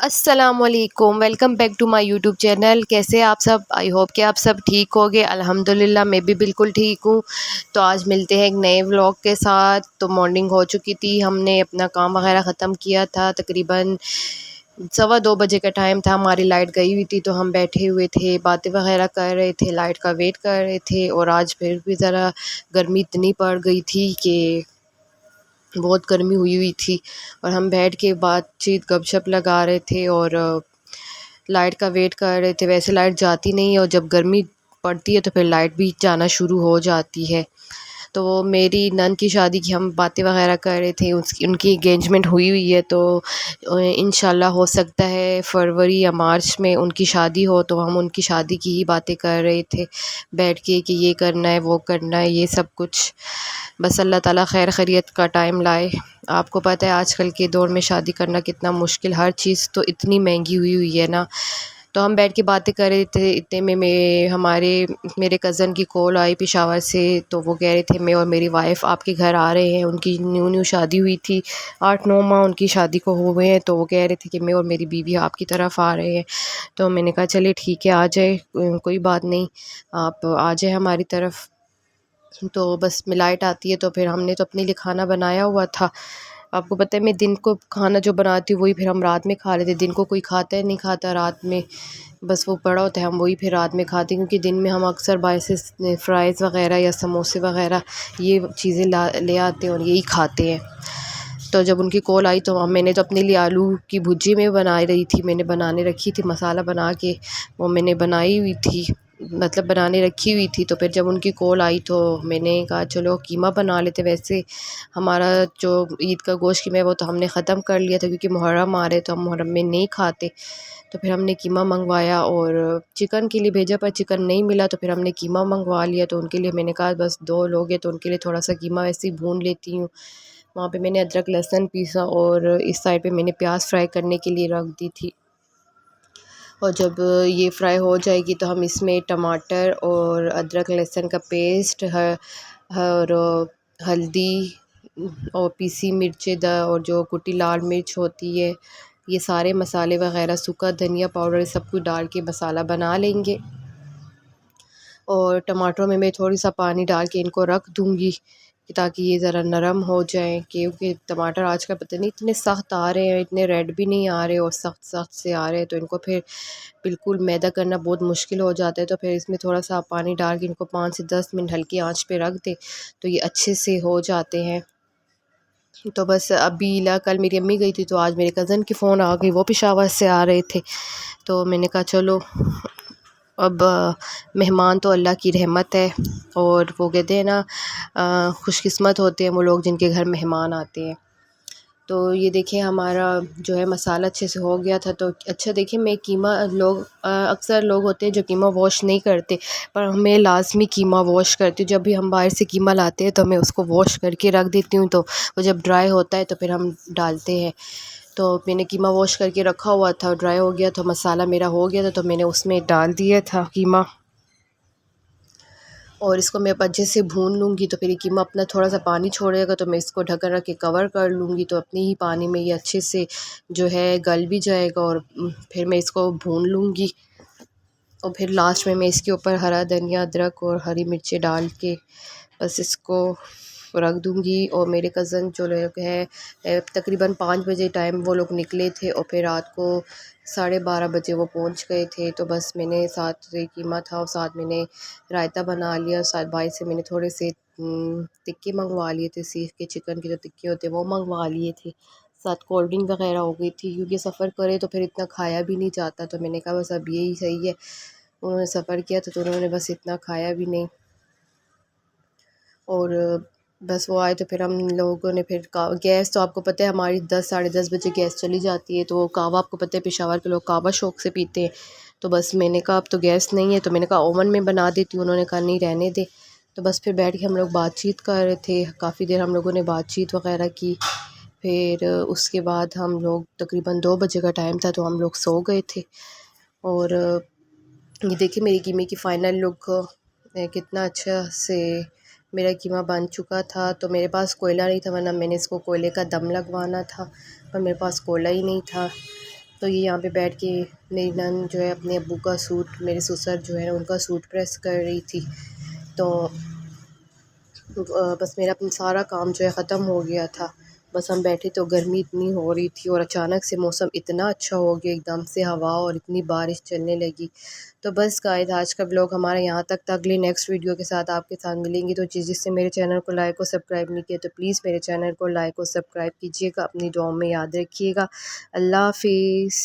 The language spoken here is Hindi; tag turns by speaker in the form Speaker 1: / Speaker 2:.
Speaker 1: अस्सलामुअलैकुम, welcome back to my YouTube channel. कैसे हैं आप सब? आई होप कि आप सब ठीक होंगे। अल्हम्दुलिल्लाह मैं भी बिल्कुल ठीक हूँ। तो आज मिलते हैं एक नए व्लॉग के साथ। तो मॉर्निंग हो चुकी थी, हमने अपना काम वगैरह ख़त्म किया था। तकरीबन 2:15 बजे का टाइम था। हमारी लाइट गई हुई थी, तो हम बैठे हुए थे, बातें वगैरह कर रहे थे, लाइट का वेट कर रहे थे। और आज फिर भी ज़रा गर्मी इतनी पड़ गई थी कि बहुत गर्मी हुई हुई थी। और हम बैठ के बातचीत गपशप लगा रहे थे और लाइट का वेट कर रहे थे। वैसे लाइट जाती नहीं है और जब गर्मी पड़ती है तो फिर लाइट भी जाना शुरू हो जाती है। तो वो मेरी नंद की शादी की हम बातें वगैरह कर रहे थे। उसकी उनकी एंगेजमेंट हुई हुई है, तो इंशाल्लाह हो सकता है फरवरी या मार्च में उनकी शादी हो। तो हम उनकी शादी की ही बातें कर रहे थे बैठ के कि ये करना है, वो करना है, ये सब कुछ। बस अल्लाह ताला खैर खैरियत का टाइम लाए। आपको पता है आजकल के दौर में शादी करना कितना मुश्किल, हर चीज़ तो इतनी महंगी हुई हुई है ना। तो हम बैठ के बातें कर रहे थे, इतने में मेरे कज़न की कॉल आई पेशावर से। तो वो कह रहे थे मैं और मेरी वाइफ़ आपके घर आ रहे हैं। उनकी न्यू न्यू शादी हुई थी, 8-9 माह उनकी शादी को हो गए हैं। तो वो कह रहे थे कि मैं और मेरी बीवी आपकी तरफ आ रहे हैं। तो मैंने कहा चलिए ठीक है, आ जाए, कोई बात नहीं, आप आ जाए हमारी तरफ। तो बस में लाइट आती है तो फिर हमने तो अपने लिए खाना बनाया हुआ था। आपको पता है मैं दिन को खाना जो बनाती हूँ वही फिर हम रात में खा लेते हैं। दिन को कोई खाता है नहीं खाता, रात में बस वो पड़ा होता है, हम वही फिर रात में खाते हैं। क्योंकि दिन में हम अक्सर बाहर से फ्राइज़ वगैरह या समोसे वगैरह ये चीज़ें ला ले आते हैं और यही खाते हैं। तो जब उनकी कॉल आई तो मैंने तो अपने लिए आलू की भुर्जी में बना रही थी, मैंने बनाने रखी थी, मसाला बना के वो मैंने बनाई हुई थी, मतलब बनाने रखी हुई थी। तो फिर जब उनकी कॉल आई तो मैंने कहा चलो कीमा बना लेते। वैसे हमारा जो ईद का गोश्त कीमा है वो तो हमने ख़त्म कर लिया था, क्योंकि मुहर्रम आ रहे तो हम मुहर्रम में नहीं खाते। तो फिर हमने कीमा मंगवाया और चिकन के लिए भेजा, पर चिकन नहीं मिला तो फिर हमने कीमा मंगवा लिया। तो उनके लिए मैंने कहा बस 2 लोग हैं तो उनके लिए थोड़ा सा कीमा वैसे ही भून लेती हूँ। वहाँ पे मैंने अदरक लहसुन पीसा और इस साइड पे मैंने प्याज फ्राई करने के लिए रख दी थी। और जब ये फ्राई हो जाएगी तो हम इसमें टमाटर और अदरक लहसुन का पेस्ट और हल्दी और पीसी मिर्चें और जो कुटी लाल मिर्च होती है, ये सारे मसाले वगैरह, सूखा धनिया पाउडर, ये सब कुछ डाल के मसाला बना लेंगे। और टमाटरों में मैं थोड़ी सा पानी डाल के इनको रख दूँगी ताकि ये ज़रा नरम हो जाएँ। क्योंकि टमाटर आजकल पता नहीं इतने सख्त आ रहे हैं, इतने रेड भी नहीं आ रहे और सख्त सख्त से आ रहे हैं। तो इनको फिर बिल्कुल मैदा करना बहुत मुश्किल हो जाता है। तो फिर इसमें थोड़ा सा पानी डाल के इनको 5 से 10 मिनट हल्की आंच पे रख दें तो ये अच्छे से हो जाते हैं। तो बस अभी कल मेरी अम्मी गई थी तो आज मेरे कज़न की फ़ोन आ गई, वो पेशावर से आ रहे थे। तो मैंने कहा चलो अब मेहमान तो अल्लाह की रहमत है। और वो कहते हैं ना, खुशकिस्मत होते हैं वो लोग जिनके घर मेहमान आते हैं। तो ये देखिए हमारा जो है मसाला अच्छे से हो गया था। तो अच्छा देखिए मैं कीमा अक्सर लोग होते हैं जो कीमा वॉश नहीं करते, पर मैं लाज़मी कीमा वॉश करती हूँ। जब भी हम बाहर से कीमा लाते हैं तो मैं उसको वॉश करके रख देती हूँ, तो वो जब ड्राई होता है तो फिर हम डालते हैं। तो मैंने कीमा वॉश करके रखा हुआ था, ड्राई हो गया, तो मसाला मेरा हो गया था, तो मैंने उसमें डाल दिया था कीमा। और इसको मैं अब अच्छे से भून लूँगी। तो फिर ये कीमा अपना थोड़ा सा पानी छोड़ेगा तो मैं इसको ढक्कन रख के कवर कर लूँगी। तो अपने ही पानी में ये अच्छे से जो है गल भी जाएगा और फिर मैं इसको भून लूँगी। और फिर लास्ट में मैं इसके ऊपर हरा धनिया, अदरक और हरी मिर्ची डाल के बस इसको रख दूँगी। और मेरे कज़न जो लोग हैं तकरीबन 5 बजे टाइम वो लोग निकले थे और फिर रात को 12:30 बजे वो पहुंच गए थे। तो बस मैंने साथ से कीमा था और साथ मैंने रायता बना लिया। साथ भाई से मैंने थोड़े से टिक्के मंगवा लिए थे, सीख के चिकन के जो टिक्के होते हैं वो मंगवा लिए थे। साथ कोल्ड ड्रिंक वगैरह हो गई थी, क्योंकि सफ़र करे तो फिर इतना खाया भी नहीं जाता। तो मैंने कहा बस अब यही सही है। उन्होंने सफ़र किया तो उन्होंने बस इतना खाया भी नहीं। और बस वो आए तो फिर हम लोगों ने फिर गैस तो आपको पता है हमारी 10 साढ़े 10 बजे गैस चली जाती है। तो कहवा आपको पता है पेशावर के लोग कहवा शौक़ से पीते हैं। तो बस मैंने कहा अब तो गैस नहीं है, तो मैंने कहा ओवन में बना देती हूँ। उन्होंने कहा नहीं रहने दे। तो बस फिर बैठ के हम लोग बातचीत कर रहे थे, काफ़ी देर हम लोगों ने बातचीत वगैरह की। फिर उसके बाद हम लोग तकरीबन 2 बजे का टाइम था तो हम लोग सो गए थे। और ये देखिए मेरी कीमे की फ़ाइनल लुक कितना अच्छा से मेरा कीमा बन चुका था। तो मेरे पास कोयला नहीं था, वरना मैंने इसको कोयले का दम लगवाना था, पर मेरे पास कोयला ही नहीं था। तो ये यहाँ पे बैठ के मेरी नन जो है अपने अब्बू का सूट, मेरे ससुर जो है उनका सूट प्रेस कर रही थी। तो बस मेरा अपना सारा काम जो है ख़त्म हो गया था। बस हम बैठे तो गर्मी इतनी हो रही थी और अचानक से मौसम इतना अच्छा हो गया, एकदम से हवा और इतनी बारिश चलने लगी। तो बस गाइस आज का ब्लॉग हमारा यहाँ तक था। अगली नेक्स्ट वीडियो के साथ आपके साथ मिलेंगी। तो जिससे मेरे चैनल को लाइक और सब्सक्राइब नहीं किया तो प्लीज़ मेरे चैनल को लाइक और सब्सक्राइब कीजिएगा। अपनी दुआओं में याद रखिएगा। अल्लाह हाफिज़।